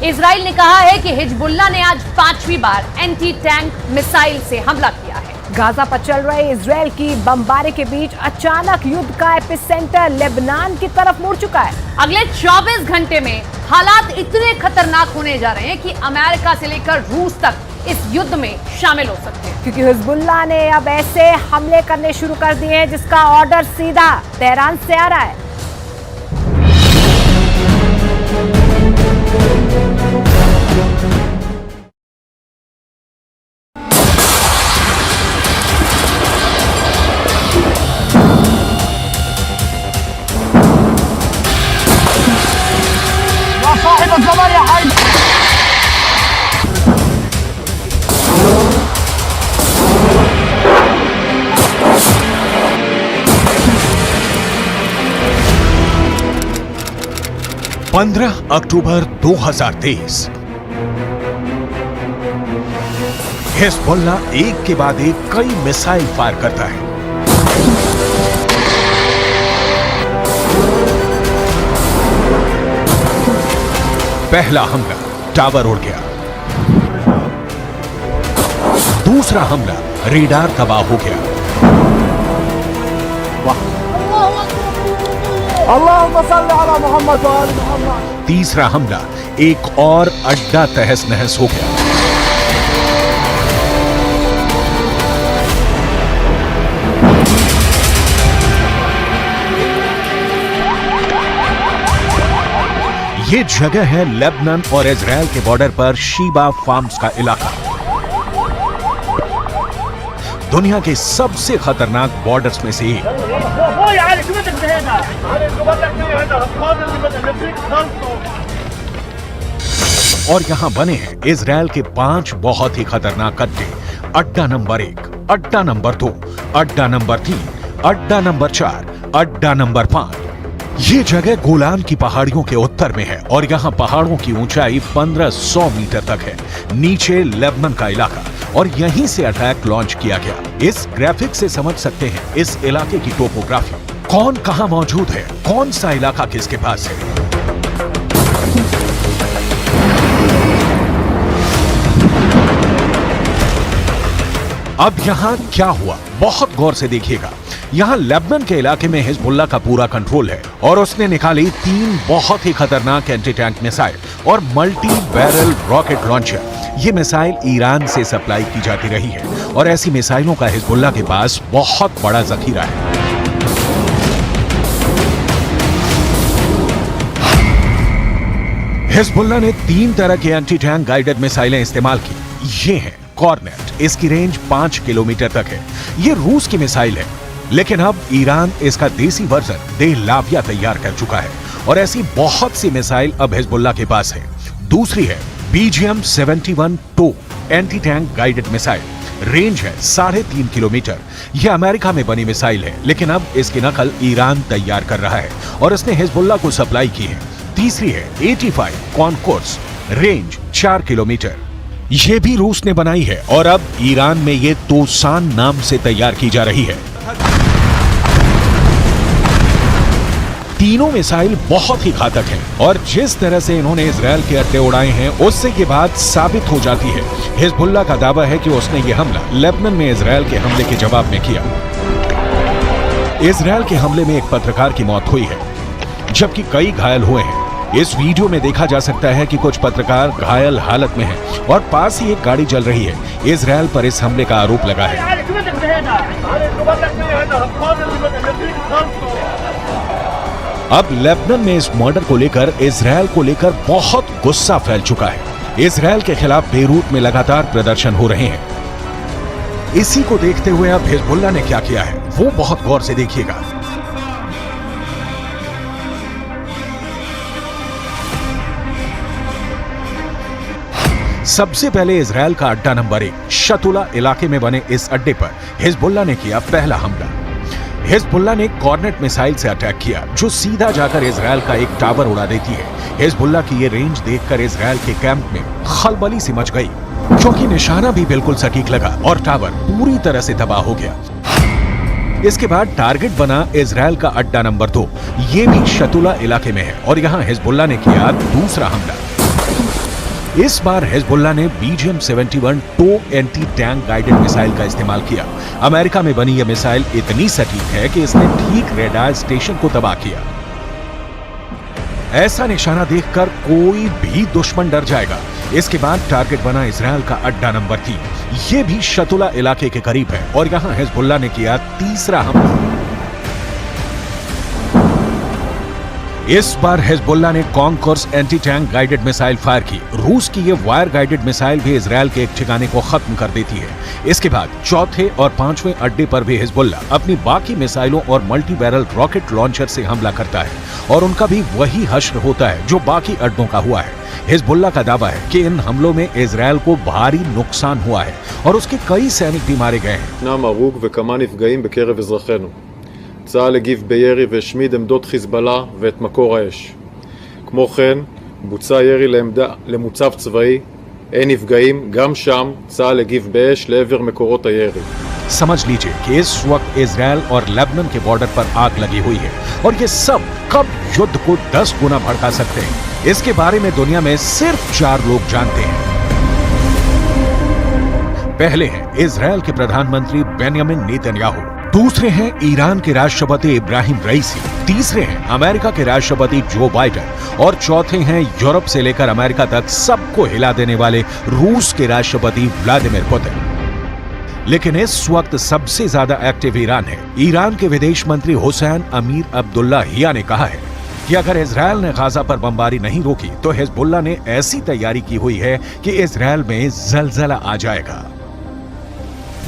Israel ने कहा है कि हिजबुल्लाह ने आज 5वीं बार एंटी टैंक मिसाइल से हमला किया है। गाजा पर चल रहे इजराइल की बमबारी के बीच अचानक युद्ध का एपिसेंटर लेबनान की तरफ मुड़ चुका है। अगले 24 घंटे में हालात इतने खतरनाक होने जा रहे हैं कि अमेरिका से लेकर रूस तक इस युद्ध में शामिल हो सकते हैं, क्योंकि हिजबुल्लाह ने अब ऐसे हमले करने शुरू कर दिए हैं जिसका ऑर्डर सीधा तेहरान से आ रहा है। पंद्रह अक्टूबर 2023 हिजबुल्लाह एक के बाद एक कई मिसाइल फायर करता है। पहला हमला टावर उड़ गया, दूसरा हमला रेडार तबाह हो गया, तीसरा हमला एक और अड्डा तहस नहस हो गया। ये जगह है लेबनान और इजराइल के बॉर्डर पर शीबा फार्म्स का इलाका। दुनिया के सबसे खतरनाक बॉर्डर्स में से एक। और यहां बने हैं इजराइल के 5 बहुत ही खतरनाक अड्डे। अड्डा नंबर 1, अड्डा नंबर 2, अड्डा नंबर 3, अड्डा नंबर 4, अड्डा नंबर 5। ये जगह गोलान की पहाड़ियों के उत्तर में है और यहाँ पहाड़ों की ऊंचाई 1500 मीटर तक है। नीचे लेबनान का इलाका और यहीं से अटैक लॉन्च किया गया। इस ग्राफिक से समझ सकते हैं इस इलाके की टोपोग्राफी, कौन कहां मौजूद है, कौन सा इलाका किसके पास है। अब यहां क्या हुआ, बहुत गौर से देखिएगा। यहां लेबनान के इलाके में हिजबुल्लाह का पूरा कंट्रोल है और उसने निकाली 3 बहुत ही खतरनाक एंटी टैंक मिसाइल और मल्टी बैरल रॉकेट लॉन्चर। ये मिसाइल ईरान से सप्लाई की जाती रही है और ऐसी मिसाइलों का हिजबुल्लाह के पास बहुत बड़ा जखीरा है। हिजबुल्लाह ने 3 तरह की एंटी टैंक गाइडेड मिसाइलें इस्तेमाल की। ये है कॉर्नेट, इसकी रेंज 5 किलोमीटर तक है। ये रूस की मिसाइल है, लेकिन अब ईरान इसका देसी वर्जन देहलाविया तैयार कर चुका है और ऐसी बहुत सी मिसाइल अब हिजबुल्लाह के पास है। दूसरी है BGM-71 टो anti tank guided missile, range है 3.5 किलोमीटर। यह अमेरिका में बनी मिसाइल है, लेकिन अब इसकी नकल ईरान तैयार कर रहा है और इसने हिजबुल्लाह को सप्लाई की है। तीसरी है 85 कॉनकोर्स, रेंज 4 किलोमीटर। यह भी रूस ने बनाई है और अब ईरान में ये तोसान नाम से तैयार की जा रही है। तीनों मिसाइल बहुत ही घातक हैं और जिस तरह से इन्होंने इजराइल के अड्डे उड़ाए हैं उससे ये बात साबित हो जाती है। हिजबुल्लाह का दावा है कि उसने ये हमला लेबनान में इजराइल के हमले के जवाब में किया। इजराइल के हमले में एक पत्रकार की मौत हुई है, जबकि कई घायल हुए हैं। इस वीडियो में देखा जा सकता है कि कुछ पत्रकार घायल हालत में हैं और पास ही एक गाड़ी चल रही है। इजराइल पर इस हमले का आरोप लगा है। अब लेबनान में इस मर्डर को लेकर इजराइल को लेकर बहुत गुस्सा फैल चुका है। इजराइल के खिलाफ बेरूत में लगातार प्रदर्शन हो रहे हैं। इसी को देखते हुए अब हिजबुल्लाह ने क्या किया है वो बहुत गौर से देखिएगा। सबसे पहले इजराइल का अड्डा नंबर 1 शतुला इलाके में बने इस अड्डे पर हिजबुल्लाह ने किया पहला हमला। हिजबुल्लाह ने कॉर्नेट मिसाइल से अटैक किया जो सीधा जाकर इजराइल का एक टावर उड़ा देती है। हिजबुल्लाह की ये रेंज देखकर इजराइल के कैंप में खलबली सी मच गई, क्योंकि निशाना भी बिल्कुल सटीक लगा और टावर पूरी तरह से तबाह हो गया। इसके बाद टारगेट बना इजराइल का अड्डा नंबर 2, ये भी शतुला इलाके में है और यहाँ हिजबुल्लाह ने किया दूसरा हमला। इस बार हिजबुल्लाह ने BGM-71 टो एंटी टैंक गाइडेड मिसाइल का इस्तेमाल किया। अमेरिका में बनी यह मिसाइल इतनी सटीक है कि इसने ठीक रेडार स्टेशन को तबाह किया। ऐसा निशाना देखकर कोई भी दुश्मन डर जाएगा। इसके बाद टारगेट बना इजरायल का अड्डा नंबर 3। यह भी शतुला इलाके के करीब है और यहां हिजबुल्लाह ने किया तीसरा हमला। इस बार हिजबुल्लाह ने concourse anti tank guided missile fire की। रूस की ये वायर गाइडेड मिसाइल भी इजरायल के एक ठिकाने को खत्म कर देती है। इसके बाद चौथे और पांचवें अड्डे पर भी हिजबुल्लाह अपनी बाकी मिसाइलों और मल्टी बैरल रॉकेट लॉन्चर से हमला करता है और उनका भी वही हश्र होता है जो बाकी अड्डों का हुआ है। हिजबुल्लाह का दावा है कि इन हमलों में इजरायल को भारी नुकसान हुआ है और उसके कई सैनिक भी मारे गए हैं। צה"ל הגיב בירי והשמיד עמדות חיזבאללה ואת מקור האש. כמו כן, בוצע ירי למוצב צבאי, אין נפגעים, גם שם צה"ל הגיב באש לעבר מקורות הירי. समझ लीजिए कि इस वक्त इजरायल और लेबनान के बॉर्डर पर आग लगी हुई है और ये सब कब युद्ध को 10 गुना भड़का सकते हैं, इसके बारे में दुनिया में सिर्फ 4 लोग जानते हैं। पहले हैं इजरायल के प्रधानमंत्री बेंयामिन नेतन्याहू, दूसरे हैं ईरान के राष्ट्रपति इब्राहिम रईसी, तीसरे हैं अमेरिका के राष्ट्रपति जो बाइडेन और चौथे हैं यूरोप से लेकर अमेरिका तक सबको हिला देने वाले रूस के राष्ट्रपति व्लादिमीर पुतिन। लेकिन इस वक्त सबसे ज्यादा एक्टिव ईरान है। ईरान के विदेश मंत्री हुसैन अमीर अब्दुल्लाहिया ने कहा है कि अगर इजरायल ने गाजा पर बमबारी नहीं रोकी तो हिजबुल्लाह ने ऐसी तैयारी की हुई है कि इजरायल में जलजला आ जाएगा।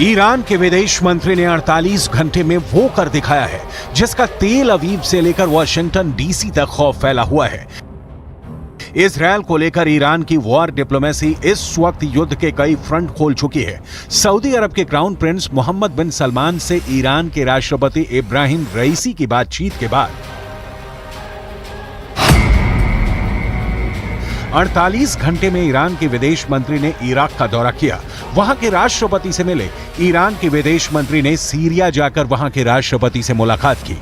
ईरान के विदेश मंत्री ने 48 घंटे में वो कर दिखाया है जिसका तेल अवीव से लेकर वाशिंगटन डीसी तक खौफ फैला हुआ है। इजरायल को लेकर ईरान की वॉर डिप्लोमेसी इस वक्त युद्ध के कई फ्रंट खोल चुकी है। सऊदी अरब के क्राउन प्रिंस मोहम्मद बिन सलमान से ईरान के राष्ट्रपति इब्राहिम रईसी की बातचीत के बाद 48 घंटे में ईरान के विदेश मंत्री ने इराक का दौरा किया, वहां के राष्ट्रपति से मिले। ईरान के विदेश मंत्री ने सीरिया जाकर वहां के राष्ट्रपति से मुलाकात की।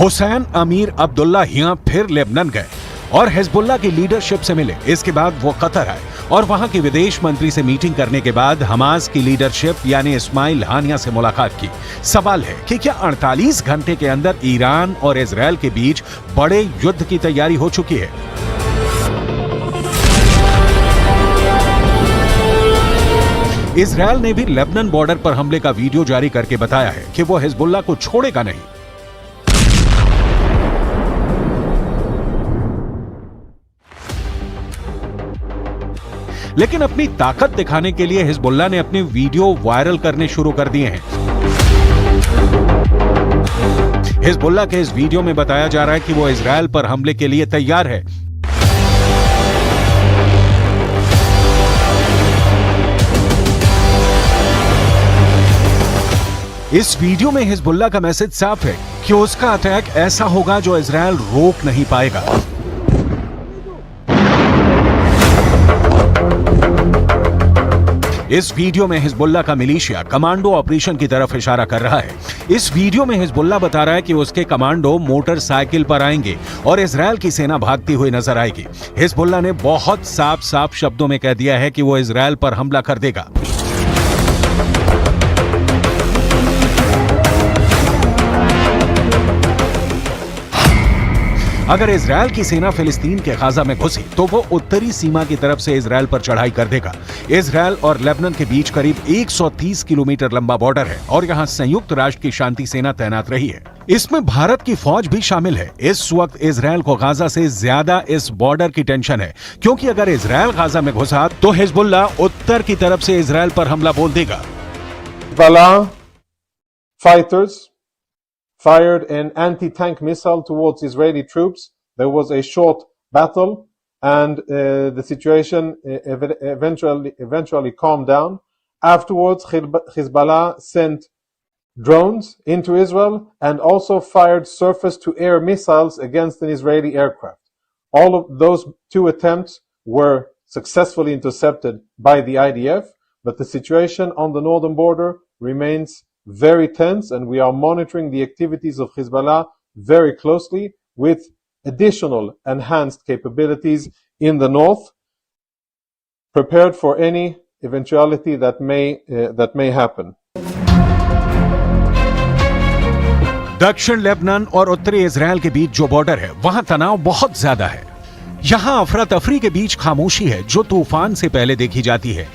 हुसैन अमीर अब्दुल्लाहिया फिर लेबनान गए और हिजबुल्लाह की लीडरशिप से मिले। इसके बाद वो कतर आए और वहां के विदेश मंत्री से मीटिंग करने के बाद हमास की लीडरशिप यानी इस्माइल हानिया से मुलाकात की। सवाल है कि क्या 48 घंटे के अंदर ईरान और इजरायल के बीच बड़े युद्ध की तैयारी हो चुकी है? इजरायल ने भी लेबनान बॉर्डर पर हमले का वीडियो जारी करके बताया है कि वो हिजबुल्लाह को छोड़ेगा नहीं। लेकिन अपनी ताकत दिखाने के लिए हिजबुल्लाह ने अपने वीडियो वायरल करने शुरू कर दिए हैं। हिजबुल्लाह के इस वीडियो में बताया जा रहा है कि वो इजरायल पर हमले के लिए तैयार है। इस वीडियो में हिजबुल्लाह का मैसेज साफ है कि उसका अटैक ऐसा होगा जो इजरायल रोक नहीं पाएगा। इस वीडियो में हिजबुल्लाह का मिलिशिया कमांडो ऑपरेशन की तरफ इशारा कर रहा है। इस वीडियो में हिजबुल्लाह बता रहा है कि उसके कमांडो मोटरसाइकिल पर आएंगे और इजरायल की सेना भागती हुई नजर आएगी। हिजबुल्लाह ने बहुत साफ शब्दों में कह दिया है कि वो इजरायल पर हमला कर देगा। अगर इजरायल की सेना फिलिस्तीन के गाजा में घुसी तो वो उत्तरी सीमा की तरफ से इजरायल पर चढ़ाई कर देगा। इजरायल और लेबनान के बीच करीब 130 किलोमीटर लंबा बॉर्डर है और यहाँ संयुक्त राष्ट्र की शांति सेना तैनात रही है। इसमें भारत की फौज भी शामिल है। इस वक्त इजरायल को गाजा से ज्यादा इस बॉर्डर की टेंशन है, क्योंकि अगर इजरायल गाजा में घुसा तो हिजबुल्लाह उत्तर की तरफ से इजरायल पर हमला बोल देगा। Fighters fired an anti-tank missile towards Israeli troops. There was a short battle and the situation eventually calmed down. Afterwards, Hezbollah sent drones into Israel and also fired surface-to-air missiles against an Israeli aircraft. All of those two attempts were successfully intercepted by the IDF, but the situation on the northern border remains very tense, and we are monitoring the activities of Hezbollah very closely with additional enhanced capabilities in the north, prepared for any eventuality that may happen. दक्षिण Lebanon और उत्तरी Israel के बीच जो border है वहां तनाव बहुत ज्यादा है। यहां अफरा तफरी के बीच खामोशी है जो तूफान से पहले देखी जाती है।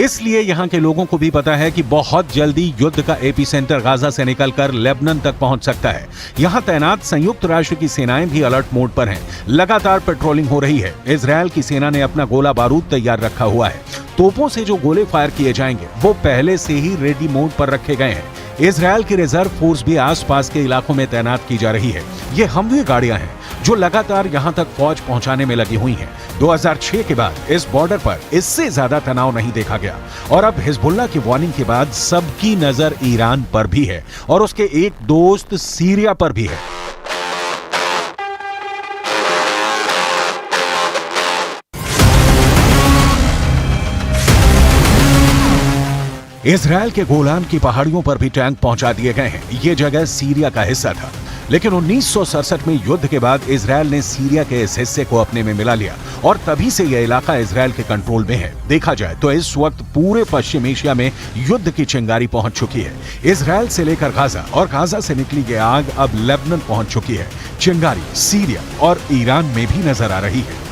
इसलिए यहां के लोगों को भी पता है कि बहुत जल्दी युद्ध का एपी सेंटर गाजा से निकलकर लेबनान तक पहुंच सकता है। यहां तैनात संयुक्त राष्ट्र की सेनाएं भी अलर्ट मोड पर हैं। लगातार पेट्रोलिंग हो रही है। इजराइल की सेना ने अपना गोला बारूद तैयार रखा हुआ है। तोपों से जो गोले फायर किए जाएंगे वो पहले से ही रेडी मोड पर रखे गए हैं। इजराइल की रिजर्व फोर्स भी आसपास के इलाकों में तैनात की जा रही है। ये हमवी गाड़ियां हैं जो लगातार यहां तक फौज पहुंचाने में लगी हुई हैं। 2006 के बाद इस बॉर्डर पर इससे ज्यादा तनाव नहीं देखा गया और अब हिजबुल्लाह की वार्निंग के बाद सबकी नजर ईरान पर भी है और उसके एक दोस्त सीरिया पर भी है। इजराइल के गोलान की पहाड़ियों पर भी टैंक पहुंचा दिए गए हैं। ये जगह सीरिया का हिस्सा था, लेकिन 1967 में युद्ध के बाद इजराइल ने सीरिया के इस हिस्से को अपने में मिला लिया और तभी से यह इलाका इजराइल के कंट्रोल में है। देखा जाए तो इस वक्त पूरे पश्चिम एशिया में युद्ध की चिंगारी पहुंच चुकी है। इजराइल से लेकर गाजा और गाजा से निकली ये आग अब लेबनान पहुंच चुकी है। चिंगारी सीरिया और ईरान में भी नजर आ रही है।